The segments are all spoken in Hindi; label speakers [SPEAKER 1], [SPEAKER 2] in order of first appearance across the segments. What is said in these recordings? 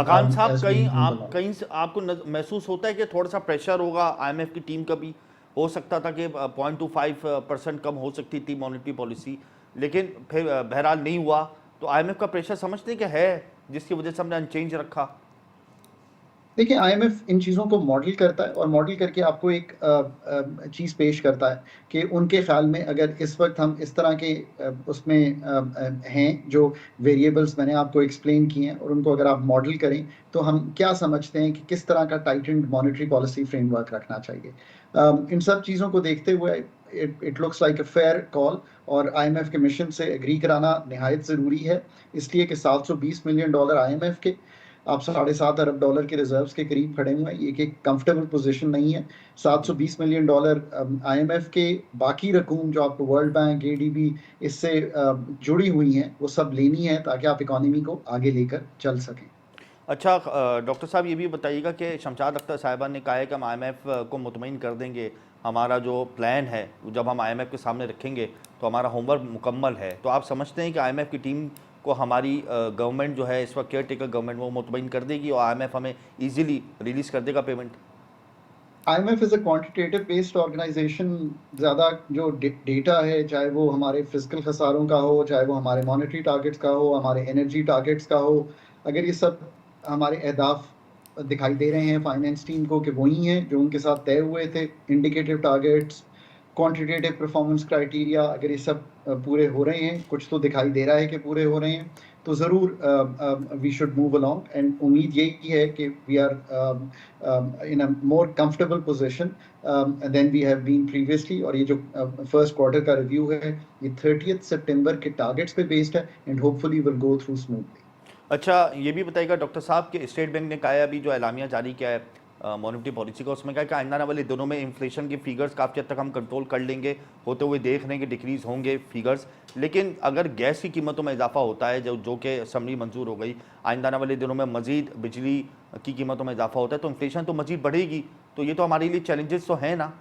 [SPEAKER 1] खान साहब,
[SPEAKER 2] as we
[SPEAKER 1] कहीं
[SPEAKER 2] move
[SPEAKER 1] आप
[SPEAKER 2] along.
[SPEAKER 1] कहीं से आपको महसूस होता है कि थोड़ा सा प्रेशर होगा आईएमएफ की टीम का भी? हो सकता था कि 0.25% कम हो सकती थी मॉनेटरी पॉलिसी, लेकिन फिर बहरहाल नहीं हुआ। तो आईएमएफ का प्रेशर समझते हैं कि है, जिसकी वजह से हमने अनचेंज रखा?
[SPEAKER 2] देखिए, आईएमएफ इन चीज़ों को मॉडल करता है और मॉडल करके आपको एक चीज़ पेश करता है कि उनके ख्याल में अगर इस वक्त हम इस तरह के उसमें हैं जो वेरिएबल्स मैंने आपको एक्सप्लेन किए हैं, और उनको अगर आप मॉडल करें तो हम क्या समझते हैं कि किस तरह का टाइटेंड मॉनेटरी पॉलिसी फ्रेमवर्क रखना चाहिए। इन सब चीज़ों को देखते हुए it looks like a fair call, और आईएमएफ के मिशन से एग्री कराना निहायत ज़रूरी है, इसलिए कि $720 मिलियन आईएमएफ के, आप $7.5 अरब के रिजर्व्स के करीब खड़े हुए हैं। ये एक कंफर्टेबल पोजीशन नहीं है। $720 मिलियन आईएमएफ के, बाकी रकूम जो आपको वर्ल्ड बैंक, एडीबी इससे जुड़ी हुई हैं, वो सब लेनी है ताकि आप इकोनॉमी को आगे लेकर चल सकें।
[SPEAKER 1] अच्छा, डॉक्टर साहब ये भी बताइएगा कि शमशाद अख्तर साहिबा ने कहा है कि हम आईएमएफ को मुतमईन कर देंगे, हमारा जो प्लान है जब हम आईएमएफ के सामने रखेंगे तो हमारा होमवर्क मुकम्मल है। तो आप समझते हैं कि आईएमएफ की टीम को हमारी गवर्नमेंट जो है इस वक्त केयर टेकर गवर्नमेंट, वो मुतमईन कर देगी और आईएमएफ हमें ईजिली रिलीज़ कर देगा payment?
[SPEAKER 2] IMF is a quantitative based organisation. ज़्यादा जो डेटा है, चाहे वो हमारे फिजिकल खसारों का हो, चाहे वो हमारे मॉनेटरी टारगेट्स का हो, हमारे एनर्जी टारगेट्स का हो, अगर ये सब हमारे अहदाफ दिखाई दे रहे हैं फाइनेंस टीम को कि वही हैं जो उनके साथ तय हुए थे, indicative targets, quantitative performance criteria, अगर ये सब पूरे हो रहे हैं, कुछ तो दिखाई दे रहा है कि पूरे हो रहे हैं, तो ज़रूर we should move along. And उम्मीद यही है कि we are in a more comfortable position than we have been previously. और ये जो फर्स्ट क्वार्टर का रिव्यू है, ये 30 सितंबर के टारगेट्स पे बेस्ड है, and hopefully will go through smoothly.
[SPEAKER 1] अच्छा, ये भी बताइएगा डॉक्टर साहब कि स्टेट बैंक ने कहा है अभी जो एलामिया जारी किया है मॉनेटरी पॉलिसी का, उसमें कहा है कि आने वाले दिनों में इन्फ्लेशन की फिगर्स काफ़ी हद तक हम कंट्रोल कर लेंगे, होते हुए देख रहे हैं कि डिक्रीज़ होंगे फिगर्स। लेकिन अगर गैस की कीमतों में इजाफा होता है, जो कि असम्बली मंजूर हो गई, आने वाले दिनों में मजीद बिजली की कीमतों में इजाफा होता है, तो इन्फ्लेशन तो मजीद बढ़ेगी। तो ये तो हमारे लिए चैलेंजेस तो हैं ना?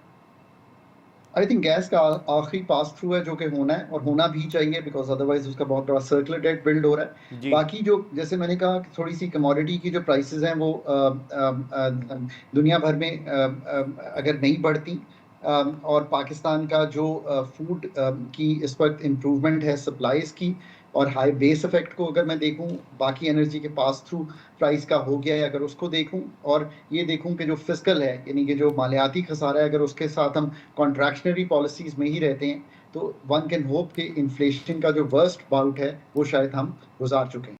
[SPEAKER 2] आई थिंक गैस का आखिरी पास थ्रू है जो कि होना है, और होना भी चाहिए, बिकॉज अदरवाइज उसका बहुत बड़ा सर्कुलर डेट बिल्ड हो रहा है।
[SPEAKER 1] जी।
[SPEAKER 2] बाकी जो, जैसे मैंने कहा कि थोड़ी सी कमोडिटी की जो प्राइसेस हैं वो दुनिया भर में अगर नहीं बढ़ती, और पाकिस्तान का जो फूड की इस वक्त इम्प्रूवमेंट है सप्लाईज की, और हाई बेस इफेक्ट को अगर मैं देखूं, बाकी एनर्जी के पास थ्रू प्राइस का हो गया है अगर उसको देखूं, और ये देखूं कि जो फिस्कल है, यानी कि जो मालियाती खसारा है, अगर उसके साथ हम कॉन्ट्रैक्शनरी पॉलिसीज में ही रहते हैं, तो वन कैन होप कि इन्फ्लेशन का जो वर्स्ट बाउट है वो शायद हम गुजार चुके हैं।